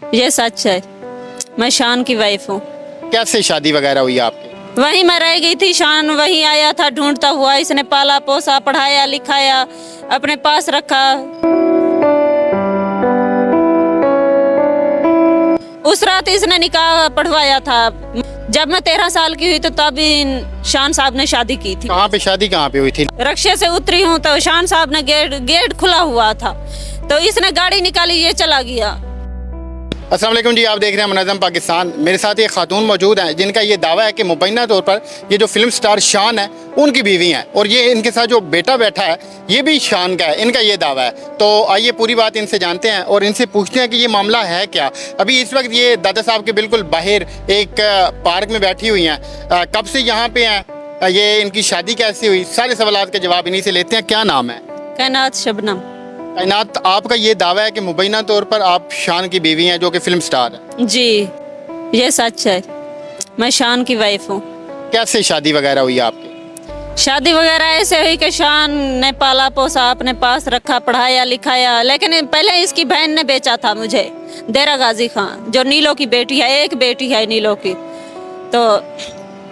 ये सच है। मैं शान की वाइफ हूँ। कैसे शादी वगैरह हुई आपकी? वहीं मैं रह गई थी, शान वहीं आया था ढूंढता हुआ। इसने पाला पोसा, पढ़ाया लिखाया, अपने पास रखा। उस रात इसने निकाह पढ़वाया था। जब मैं 13 साल की हुई तो तभी शान साहब ने शादी की थी। कहाँ पे शादी कहाँ पे हुई थी? रक्शे से उतरी हूँ तो शान साहब ने गेट खुला हुआ था, तो इसने गाड़ी निकाली, ये चला गया। अस्सलाम वालेकुम जी, आप देख रहे हैं मुनज़्ज़म पाकिस्तान। मेरे साथ एक खातून मौजूद हैं जिनका ये दावा है कि मुबैना तौर पर ये जो फिल्म स्टार शान है उनकी बीवी हैं, और ये इनके साथ जो बेटा बैठा है ये भी शान का है, इनका ये दावा है। तो आइए पूरी बात इनसे जानते हैं और इनसे पूछते हैं कि ये मामला है क्या। अभी इस वक्त ये दादा साहब के बिल्कुल बाहर एक पार्क में बैठी हुई हैं। कब से यहाँ पे हैं, ये इनकी शादी कैसे हुई, सारे सवाल के जवाब इन्हीं से लेते हैं। क्या नाम है? कैनात शबनम। कायनात, आपका ये दावा है कि मुबैना तौर पर आप शान की बीवी हैं जो कि फिल्म स्टार है। जी, ये सच है। मैं शान की वाइफ हूँ। कैसे शादी वगैरह हुई आपकी? शादी वगैरह ऐसे हुई कि शान ने पाला पोसा, अपने पास रखा, पढ़ाया लिखाया। लेकिन पहले इसकी बहन ने बेचा था मुझे, देरा गाजी खान, जो नीलो की बेटी है, एक बेटी है नीलो की। तो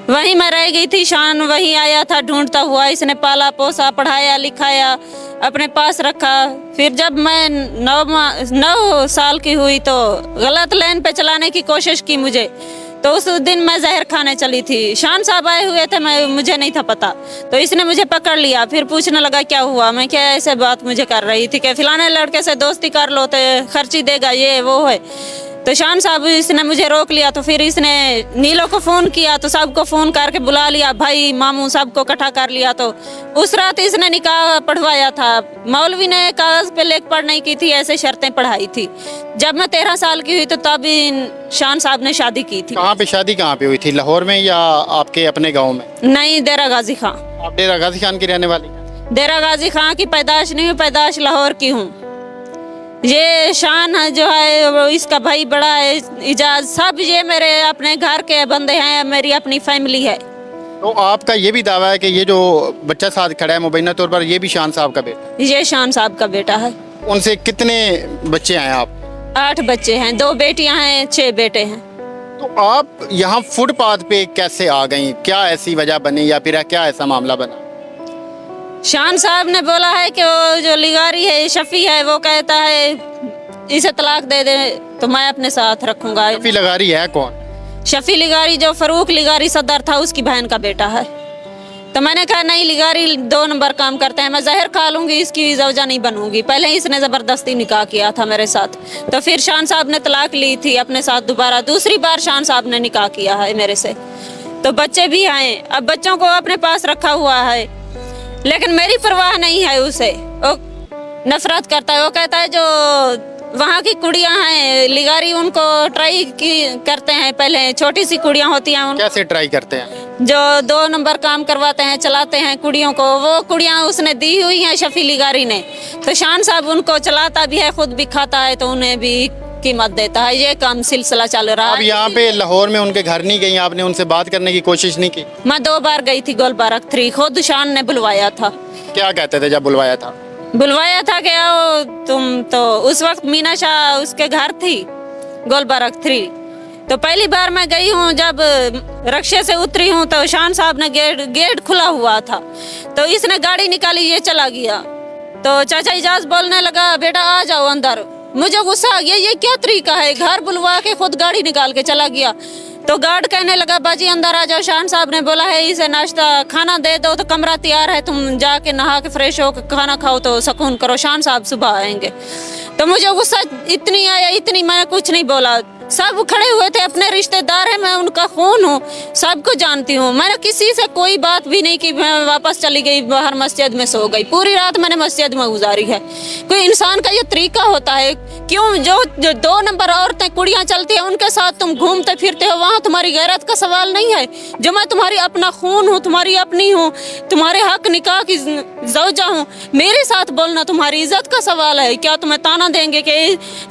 वहीं मैं रह गई थी, शान वहीं आया था ढूंढता हुआ। इसने पाला पोसा, पढ़ाया लिखाया, अपने पास रखा। फिर जब मैं 9 साल की हुई तो गलत लाइन पे चलाने की कोशिश की मुझे, तो उस दिन मैं जहर खाने चली थी। शान साहब आए हुए थे, मुझे नहीं था पता, तो इसने मुझे पकड़ लिया। फिर पूछने लगा क्या हुआ। मैं क्या ऐसे बात मुझे कर रही थी कि फिलाने लड़के से दोस्ती कर लो तो खर्ची देगा, ये वो है। तो शान साहब इसने मुझे रोक लिया। तो फिर इसने नीलो को फ़ोन किया, तो सबको फ़ोन करके बुला लिया, भाई मामू सबको इकट्ठा कर लिया। तो उस रात इसने निकाह पढ़वाया था। मौलवी ने कागज़ पे लेख पढ़ नहीं की थी, ऐसे शर्तें पढ़ाई थी। जब मैं 13 साल की हुई तो तभी शान साहब ने शादी की थी। कहाँ पे शादी कहाँ पे हुई थी, लाहौर में या आपके अपने गाँव में? नहीं, देरा गाजी खां। आप डेरा गाजी खान की रहने वाली हैं? देरा गाजी खां की पैदाश नहीं हूँ, पैदाश लाहौर की हूँ। ये शान है जो है, वो इसका भाई बड़ा है इजाज, सब ये मेरे अपने घर के बंदे हैं, मेरी अपनी फैमिली है। तो आपका ये भी दावा है कि ये जो बच्चा साथ खड़ा है मुबैना तौर पर ये भी शान साहब का बेटा? ये शान साहब का बेटा है। उनसे कितने बच्चे हैं आप? 8 बच्चे हैं, 2 बेटियां हैं, 6 बेटे हैं। तो आप यहाँ फुटपाथ पे कैसे आ गई? क्या ऐसी वजह बनी या फिर क्या ऐसा मामला बना? शान साहब ने बोला है कि वो जो लिगारी है, शफी है, वो कहता है इसे तलाक दे दे तो मैं अपने साथ रखूंगा। शफी लगारी है कौन? शफी लिगारी जो फरूक लिगारी सदर था, उसकी बहन का बेटा है। तो मैंने कहा नहीं, लिगारी 2 नंबर काम करते हैं, मैं जहर खा लूंगी, इसकी जौजा नहीं बनूंगी। पहले इसने ज़बरदस्ती निकाह किया था मेरे साथ, तो फिर शान साहब ने तलाक ली थी अपने साथ दोबारा। दूसरी बार शान साहब ने निकाह किया है मेरे से। तो बच्चे भी आए, अब बच्चों को अपने पास रखा हुआ है, लेकिन मेरी परवाह नहीं है उसे। वो नफरत करता है, वो कहता है जो वहाँ की कुड़ियाँ हैं लिगारी, उनको ट्राई करते हैं। पहले छोटी सी कुड़ियाँ होती हैं, कैसे ट्राई करते हैं? जो 2 नंबर काम करवाते हैं, चलाते हैं कुड़ियों को, वो कुड़ियाँ उसने दी हुई हैं शफी लिगारी ने। तो शान साहब उनको चलाता भी है, खुद भी खाता है, तो उन्हें भी कीमत देता है। ये काम सिलसिला चल रहा है। अब यहाँ पे लाहौर में उनके घर नहीं गई, आपने उनसे बात करने की कोशिश नहीं की? मैं 2 बार गई थी गोलबारक 3, खुद शान ने बुलवाया था। क्या कहते थे जब बुलवाया था? बुलवाया था कि आओ तुम। तो उस वक्त मीना शाह उसके घर थी गोलबारक 3। तो पहली बार मैं गई हूँ, जब रक्शे से उतरी हूँ तो शान साहब ने गेट खुला हुआ था, तो इसने गाड़ी निकाली, ये चला गया। तो चाचा इजाज बोलने लगा बेटा आ जाओ अंदर। मुझे गुस्सा आ गया, ये क्या तरीका है, घर बुलवा के खुद गाड़ी निकाल के चला गया। तो गार्ड कहने लगा बाजी अंदर आ जाओ, शान साहब ने बोला है इसे नाश्ता खाना दे दो, तो कमरा तैयार है, तुम जाके नहा के फ्रेश हो के खाना खाओ तो सुकून करो, शान साहब सुबह आएंगे। तो मुझे गुस्सा इतनी आया, इतनी, मैंने कुछ नहीं बोला। सब खड़े हुए थे, अपने रिश्तेदार हैं, मैं उनका खून हूँ, सबको जानती हूँ। मैंने किसी से कोई बात भी नहीं की। मैं वापस चली गई बाहर, मस्जिद में सो गई। पूरी रात मैंने मस्जिद में गुजारी है। कोई इंसान का ये तरीका होता है? क्यों जो 2 नंबर औरतें कुड़ियाँ चलती हैं उनके साथ तुम घूमते फिरते हो, वहाँ तुम्हारी गैरत का सवाल नहीं है? जो मैं तुम्हारी अपना खून हूँ, तुम्हारी अपनी हूँ, तुम्हारे हक निकाह की ज़ौजा हूँ, मेरे साथ बोलना तुम्हारी इज्जत का सवाल है? क्या तुम्हें ताना देंगे कि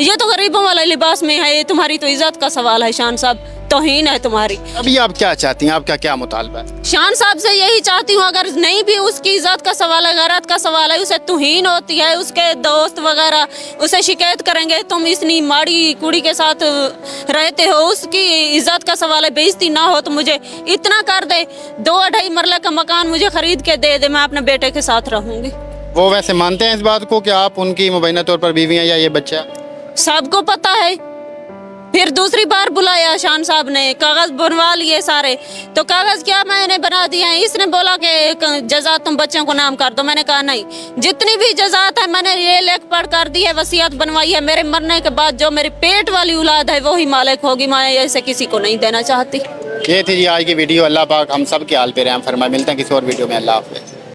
ये तो गरीबों वाले लिबास में है, तुम्हारी तो इज्जत का सवाल है? शान साहब तौहीन है तुम्हारी। अभी आप क्या चाहती हैं, आपका क्या मुतालबा है? शान साहब से यही चाहती हूँ, अगर नहीं भी उसकी इज्जत का सवाल है, गैरत का सवाल है, उसे तौहीन होती है, उसके दोस्त वगैरह उसे शिकायत करेंगे तुम इतनी माड़ी कुड़ी के साथ रहते हो, उसकी इज्जत का सवाल है, बेइज्जती ना हो तो मुझे इतना कर दे, 2-2.5 मरले का मकान मुझे खरीद के दे दे, मैं अपने बेटे के साथ रहूंगी। वो वैसे मानते हैं इस बात को कि आप उनकी मुबैना तौर पर बीवी हैं या ये बच्चा? सबको पता है। फिर दूसरी बार बुलाया शान साहब ने, कागज बनवा लिए सारे, तो कागज क्या मैंने बना दिए हैं। इसने बोला कि जजा तुम बच्चों को नाम कर दो, मैंने कहा नहीं, जितनी भी जजात है मैंने ये लेख पढ़ कर दी है, वसीयत बनवाई है, मेरे मरने के बाद जो मेरी पेट वाली औलाद है वही मालिक होगी, मैं ऐसे किसी को नहीं देना चाहती। ये थी जी आज की वीडियो। अल्लाह पाक हम सब के हाल पे रहम फरमाए। मिलते हैं किसी और वीडियो में। अल्लाह हाफ़िज़।